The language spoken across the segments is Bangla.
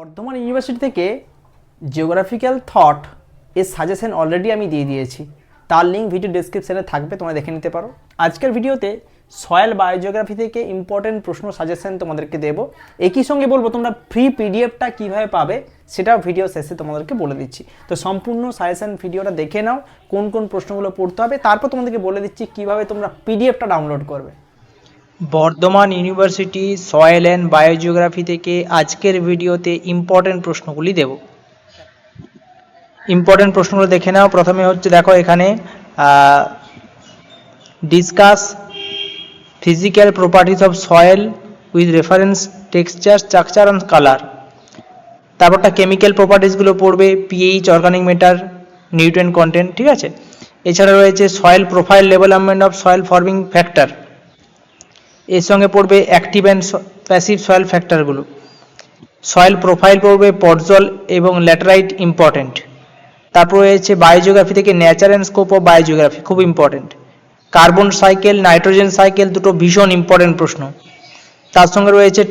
বর্ধমান ইউনিভার্সিটি থেকে জিওগ্রাফিক্যাল থট এর সাজেশন অলরেডি আমি দিয়ে দিয়েছি, তার লিঙ্ক ভিডিও ডেসক্রিপশানে থাকবে, তোমরা দেখে নিতে পারো। আজকের ভিডিওতে সয়েল বায়োজিওগ্রাফি থেকে ইম্পর্টেন্ট প্রশ্ন সাজেশন তোমাদেরকে দেবো। একই সঙ্গে বলবো তোমরা ফ্রি পিডিএফটা কীভাবে পাবে সেটাও ভিডিও শেষে তোমাদেরকে বলে দিচ্ছি। তো সম্পূর্ণ সাজেশন ভিডিওটা দেখে নাও, কোন কোন প্রশ্নগুলো পড়তে হবে, তারপর তোমাদেরকে বলে দিচ্ছি কীভাবে তোমরা পিডিএফটা ডাউনলোড করবে। Bardhaman university soil and biogeography থেকে আজকের ভিডিওতে ইম্পর্টেন্ট প্রশ্নগুলি দেব। ইম্পর্টেন্ট প্রশ্নগুলো দেখে নাও। প্রথমে হচ্ছে দেখো এখানে discuss physical properties of soil with reference texture structure and colour. তারপরটা কেমিক্যাল প্রপার্টিসগুলো পড়বে, pH, organic matter, nutrient content, ঠিক আছে। এছাড়া রয়েছে soil profile, development of soil forming factor. এর সঙ্গে পড়বে অ্যাক্টিভ অ্যান্ড প্যাসিভ সয়েল ফ্যাক্টরগুলো। সয়েল প্রোফাইল পড়বে, পটজল এবং ল্যাটেরাইট ইম্পর্টেন্ট। তারপর রয়েছে বায়োজিওগ্রাফি থেকে nature and scope of biogeography, খুব important. Carbon cycle, nitrogen cycle, দুটো ভীষণ ইম্পর্টেন্ট প্রশ্ন। তার সঙ্গে রয়েছে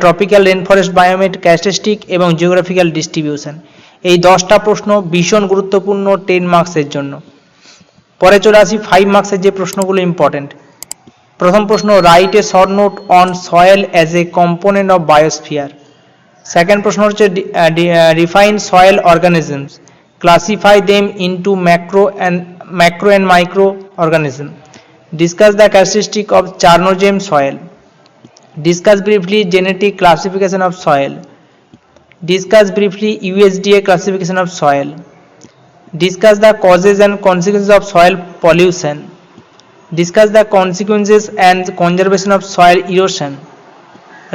ট্রপিক্যাল রেন ফরেস্ট বায়োমেট ক্যারেক্টারিস্টিক এবং জিওগ্রাফিক্যাল ডিস্ট্রিবিউশন। এই 10টা প্রশ্ন ভীষণ গুরুত্বপূর্ণ 10 মার্কসের জন্য। পরে চলে আসি 5 মার্কসের যে প্রশ্নগুলো ইম্পর্টেন্ট। প্রথম প্রশ্ন, write a short note on soil as a component of biosphere. Second প্রশ্ন হচ্ছে refine soil organisms, classify them into macro and micro organism. Discuss the characteristic of chernozem soil. Discuss briefly genetic classification of soil. Discuss briefly USDA classification of soil. Discuss the causes and consequences of soil pollution. Discuss the consequences and conservation of soil erosion.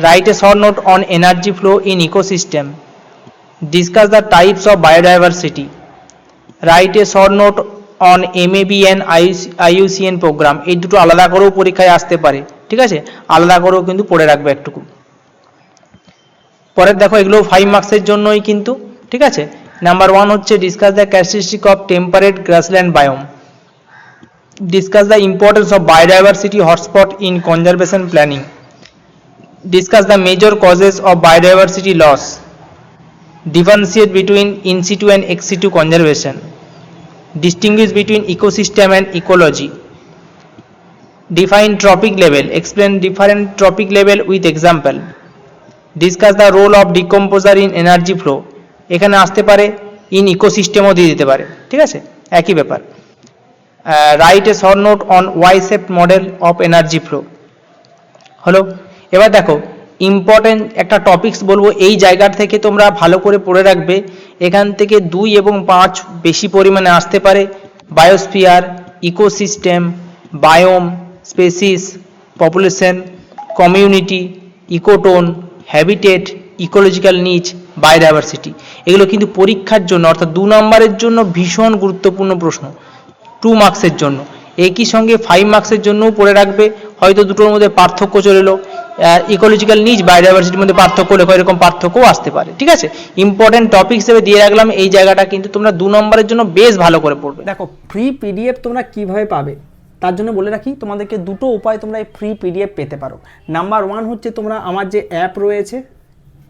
Write a short note on energy flow in ecosystem. Discuss the types of biodiversity. Write a short note on MAB and IUCN program. এই দুটো আলাদা করেও পরীক্ষায় আসতে পারে, ঠিক আছে, আলাদা করেও কিন্তু পড়ে রাখবে একটুকু। পরের দেখো এগুলো 5 মার্কসের জন্যই কিন্তু, ঠিক আছে। নাম্বার 1 হচ্ছে discuss the characteristic of temperate grassland biome. Discuss the importance of biodiversity hotspot in conservation planning. Discuss the major causes of biodiversity loss. Differentiate between in situ and ex situ conservation. Distinguish between ecosystem and ecology. Define trophic level. Explain different trophic level with example. Discuss the role of decomposer in energy flow. এখানে আসতে পারে ইন ইকোসিস্টেমও দিয়ে দিতে পারে, ঠিক আছে, একই ব্যাপার। Write a short note on Y shaped model of energy flow. হলো। এবার দেখো ইম্পর্টেন্ট একটা টপিকস বলবো, এই জায়গা থেকে তোমরা ভালো করে পড়ে রাখবে। এখান থেকে 2 এবং 5 বেশি পরিমাণে আসতে পারে। Biosphere, ecosystem, biome, species, population, community, ecotone, habitat, ecological নিচ, বায়োডাইভার্সিটি। এগুলো কিন্তু পরীক্ষার জন্য অর্থাৎ 2 নম্বরের জন্য ভীষণ গুরুত্বপূর্ণ প্রশ্ন, 2 মার্কসের জন্য। একই সঙ্গে 5 মার্কসের জন্যও পড়ে রাখবে। হয়তো দুটোর মধ্যে পার্থক্য চলে এলো, ইকোলজিক্যাল নিচ, বায়োডাইভার্সিটির মধ্যে পার্থক্য লেখো, এরকম পার্থক্যও আসতে পারে, ঠিক আছে। ইম্পর্টেন্ট টপিক হিসেবে দিয়ে রাখলাম। এই জায়গাটা কিন্তু তোমরা 2 নম্বরের জন্য বেশ ভালো করে পড়বে। দেখো ফ্রি পিডিএফ তোমরা কিভাবে পাবে তার জন্য বলে রাখি, তোমাদেরকে দুটো উপায় তোমরা এই ফ্রি পিডিএফ পেতে পারো। নাম্বার 1 হচ্ছে তোমরা আমার যে অ্যাপ রয়েছে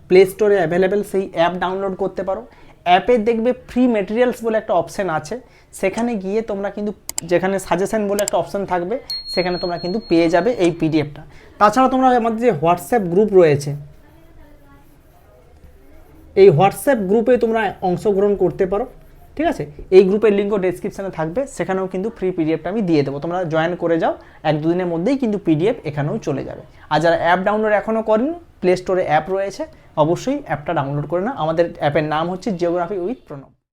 প্লে স্টোরে অ্যাভেলেবেল, সেই অ্যাপ ডাউনলোড করতে পারো। অ্যাপে দেখবে ফ্রি মেটেরিয়ালস বলে একটা অপশান আছে, সেখানে গিয়ে তোমরা কিন্তু যেখানে সাজেশন বলে একটা অপশান থাকবে সেখানে তোমরা কিন্তু পেয়ে যাবে এই পিডিএফটা। তাছাড়া তোমরা আমাদের যে হোয়াটসঅ্যাপ গ্রুপ রয়েছে, এই হোয়াটসঅ্যাপ গ্রুপে তোমরা অংশগ্রহণ করতে পারো, ঠিক আছে। এই গ্রুপের লিঙ্কও ডেসক্রিপশানে থাকবে, সেখানেও কিন্তু ফ্রি পিডিএফটা আমি দিয়ে দেবো। তোমরা জয়েন করে যাও, 1-2 দিনের মধ্যেই কিন্তু পিডিএফ এখানেও চলে যাবে। আর যারা অ্যাপ ডাউনলোড এখনও করেন, প্লে স্টোরে অ্যাপ রয়েছে, অবশ্যই অ্যাপটা ডাউনলোড করে নাও। আমাদের অ্যাপের নাম হচ্ছে জিওগ্রাফি উইথ প্রণব।